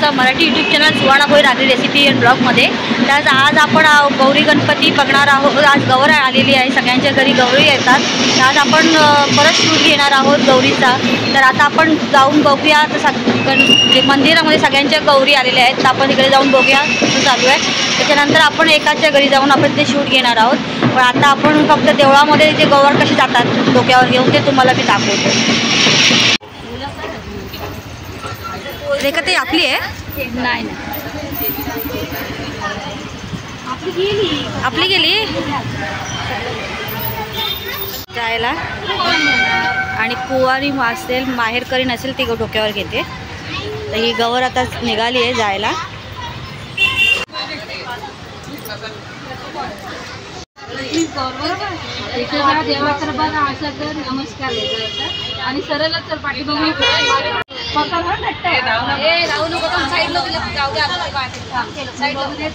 आमचा Marathi YouTube channel सुवाणा Bhoir रात्री recipe and ब्लॉगमध्ये. तर आज आपण गौरी गणपती बघणार आहोत. आज गौर आलेली आहे, सगळ्यांच्या घरी गौरी येतात. तर आज आपण परत शूट घेणार आहोत गौरीचा. तर आता आपण जाऊन बघूया. मंदिरामध्ये सगळ्यांच्या गौरी आलेल्या आहेत, तर आपण तिकडे जाऊन बघूया कसं चालू आहे. त्याच्यानंतर आपण एकाच्या घरी जाऊन आपण ते शूट घेणार आहोत. पण आता आपण फक्त देवळामध्ये ते गौर कशी जातात डोक्यावर घेऊन ते तुम्हाला मी दाखवतो. रेखा ते आपली आहे? नाही, आपली गेली जायला. आणि कुवारी असेल, माहेरकरी नसेल ती डोक्यावर घेते. तर ही गौर आता निघाली आहे जायला. देवाचं बघा असं कर, नमस्कार आणि सरळ चल पाठी बघू. राहू नको साईडला जाऊ दे.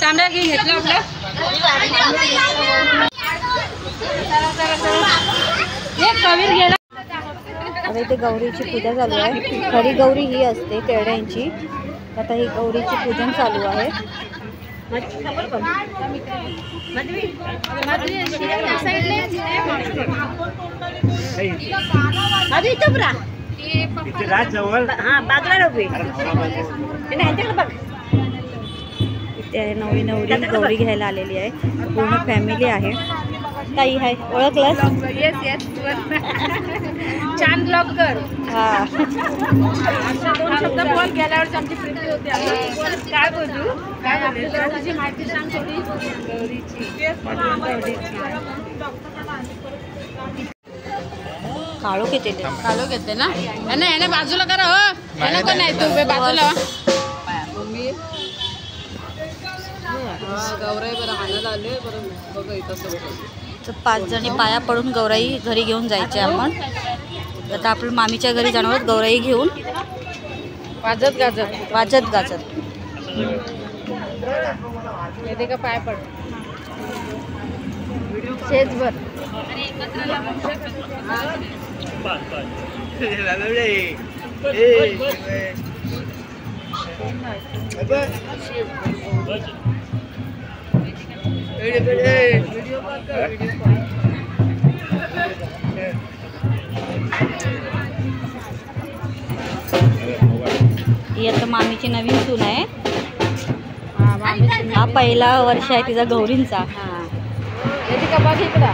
तांब्या घेतलं आपलं. आता इथे गौरीची पूजा चालू आहे. खरी गौरी ही असते तेरड्यांची. आता ही गौरीची पूजन चालू आहे. इथे नवरी गौरी घ्यायला आलेली आहे. पूर्ण फॅमिली आहे. ताई आहे, ओळखलंस? छान ब्लॉग कर. हा, दोन शब्द बोल गेल्यावर आमची प्रीती होती. काय बोलू, काय गौरीची माहिती सांग थोडी. काळो घेते कालो घेते ना. याने बाजूला करा. हो याने पण नाही, तू बाजूला. गौराई बरं हाणत आले बरं बघ इथं. तर 5 जणी पाया पडून गौराई घरी घेऊन जायचे आपण. आता आपण मामीच्या घरी जाणार आहोत गौराई घेऊन. वाजत गाजत येते का पाय पड शेजभर. ही आता मामीची नवीन सून आहे. हा पहिला वर्ष आहे तिचा गौरींचा. येते का बघ इकडं.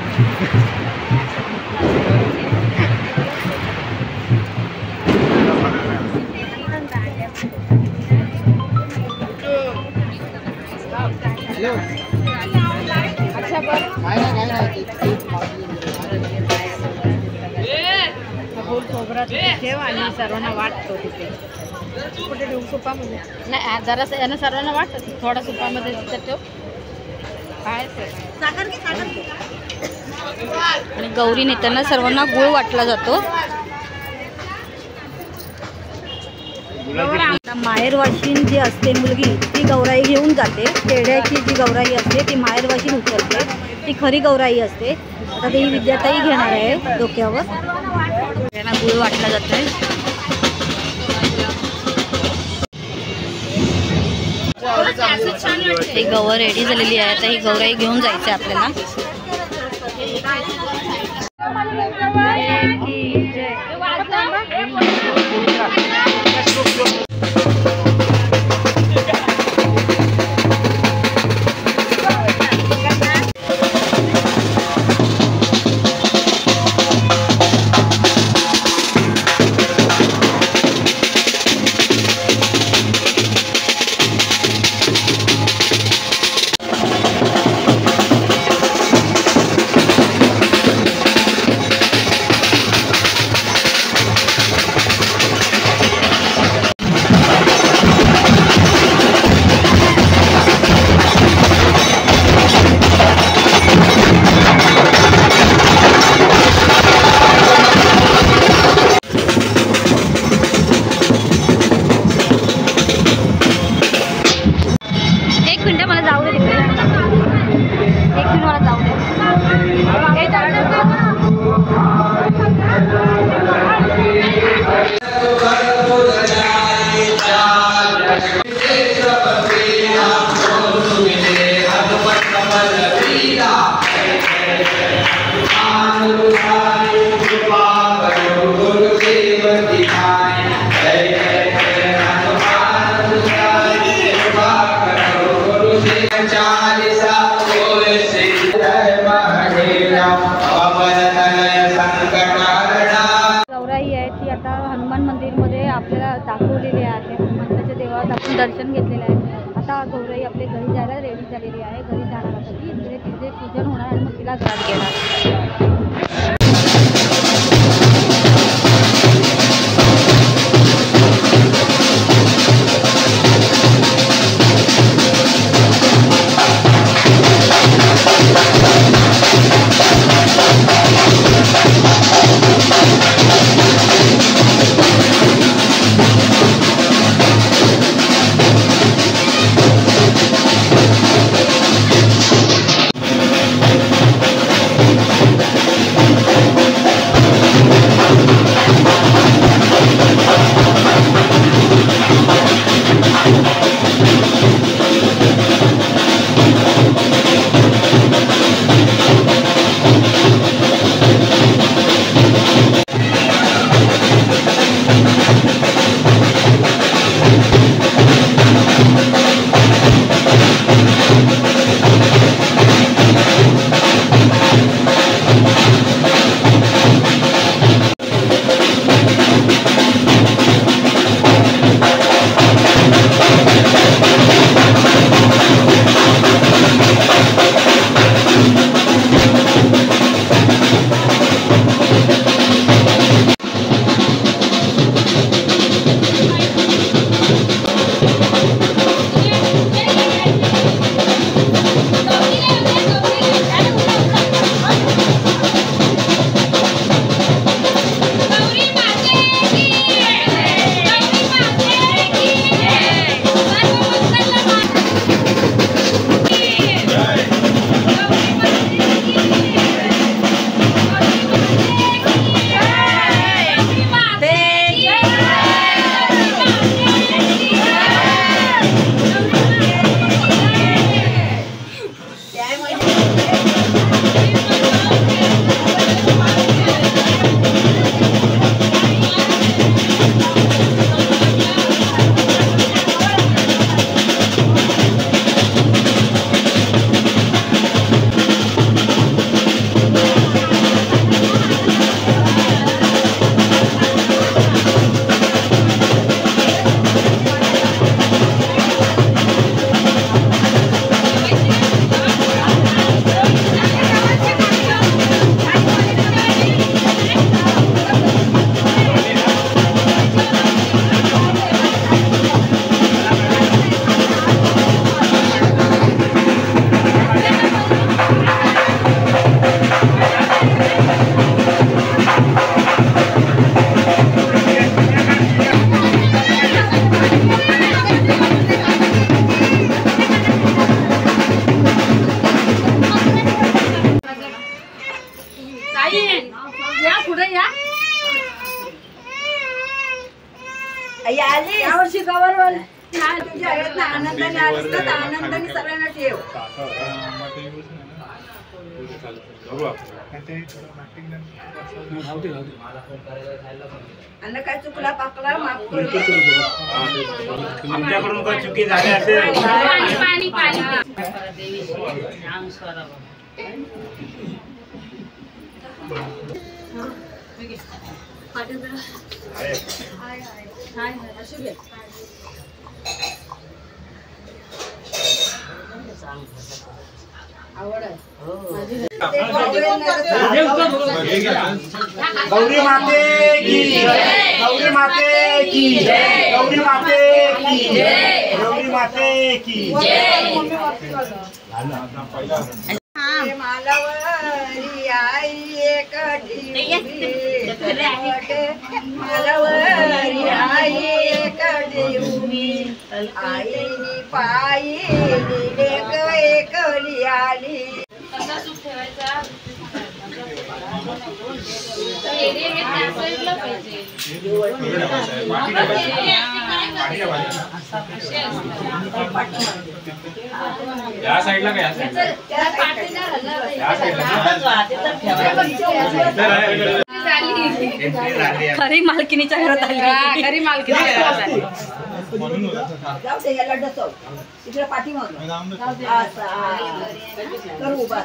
ठेव आणि सर्वांना वाटतो तिथे. कुठे ठेवू? सुपामध्ये नाही, जरासं यानं सर्वांना वाटत थोडा सुपामध्ये तिथं ठेव. काय आणि गौरी नेताना सर्वांना गुळ वाटला जातो. माहेरवाशीन जी असते मुलगी ती गौराई घेऊन जाते. तेरड्याची जी गौराई असते ती माहेरवाशीन उचलते. ती खरी गौराई असते. आता ती विद्याताई घेणार आहे डोक्यावर. त्यांना गुळ वाटला जात आहे. ही गौर रेडी झालेली आहे. आता ही गौराई घेऊन जायचं आहे आपल्याला. आपल्याला दाखवलेले आहे. हनुमंताच्या देवळात आपण दर्शन घेतलेलं आहे. आता गौराई आपल्या घरी जायला रेडी झालेली आहे. घरी जाणार आता ती तिथे पूजन होणार आणि मग तिला घरात घेणार. यावर्षी गौरवल तुझ्या आनंदाने आलीस तर आनंदाने सगळ्यांना ठेव. आणि काय चुकला पाकला माफ करू. आमच्याकडून काय चुकी झाली असेल गौरी माते की गौरी माते की गौरी माते की गौरी माते की मालवरी आई एक मालवरी आई एक देऊनी आईनी पायी लेक एकली आली. या साईडला काय खरी मालकिनीच्या घरात आली. खरी मालकिनीच्या घरात आली. जाऊ दे याला डसव तिकडे पाठीमाग करू उभा.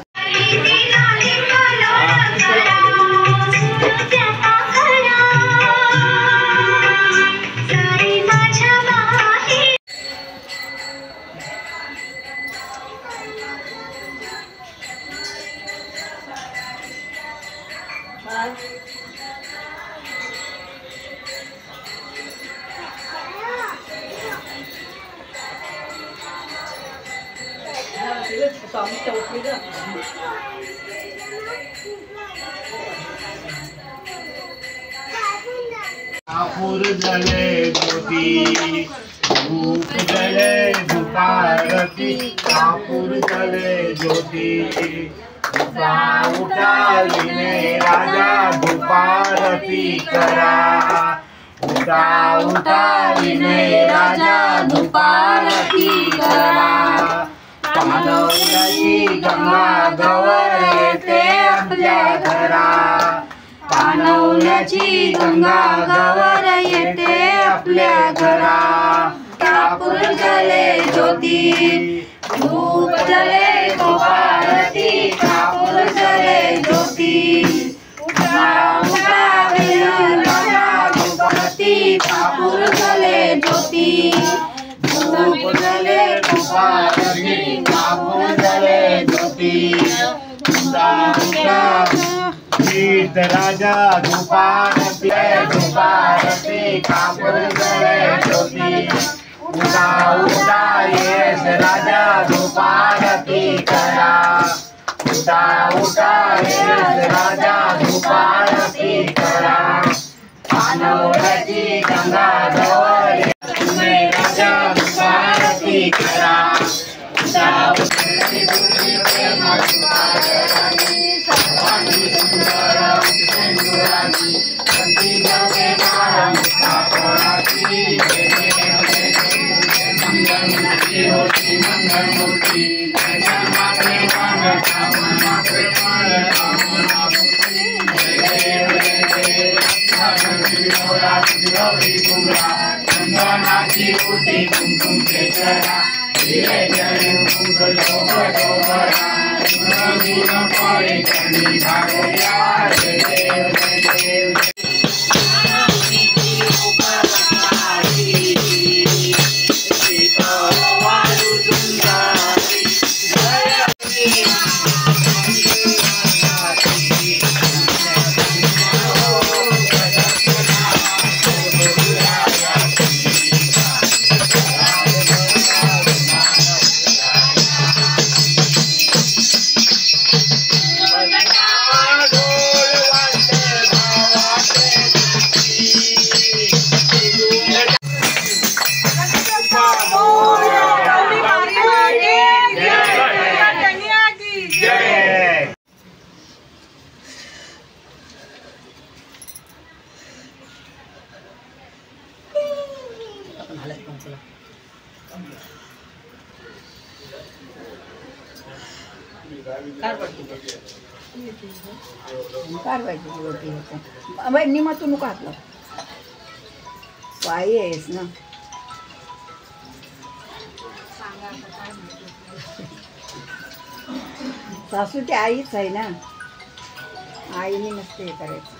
कापूर जले ज्योती धूप जले धुपारती कापूर जले ज्योती उठा उठालीने राजा धुपारती करा उठा उठालीने राजा धुपारती करा पाणवल्याची गंगा गवर येते आपल्या घरा पाणवल्याची गंगा गवर येते आपल्या घरा कापूर जले ज्योती धूप जले धुपारती कापूर जले ज्योती उठा उठा राजा धुपारती कापूर जले ज्योती धूप जले धुपारती कापूर जले ज्योती उठा उठा राजा धुपारती धुपारती कापूर जले ज्योती उठा उठा येस राजा धुपारती करा उठा उठा येस राजा धुपारती करा पाणवल्याची गंगा जवळ राजा धुपारती करा उठा उठा सर्वांनी सुंदर सिंधुराजी संती जगे नारम कापडाची मंगलमूर्ती होती मंगलमूर्ती मात्रे मन मात्रे चंदनाची होती कुमकुम केशरा हिरे जळे कुंभ शोभरा पडे चंडी भागया जय देव निमा तू नुका हातला पायी आहेस ना सासू ती आईच आहे ना आईने नसते हे करायचं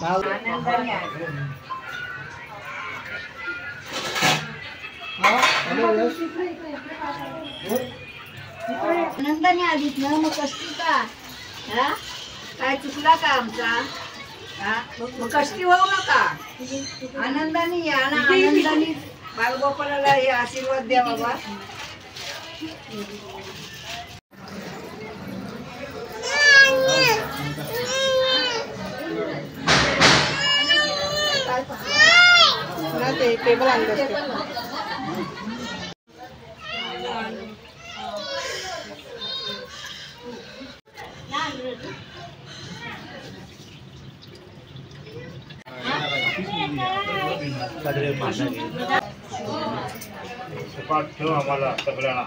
भाऊ आनंदाने आलीत ना मग कष्टी का हा काय चुकला का आमचा हा मग कष्टी होऊ नका आनंदाने या ना आनंदाने बालगोपालाला हे आशीर्वाद द्या बाबा टेबल आणलं ठेव आम्हाला सगळ्यांना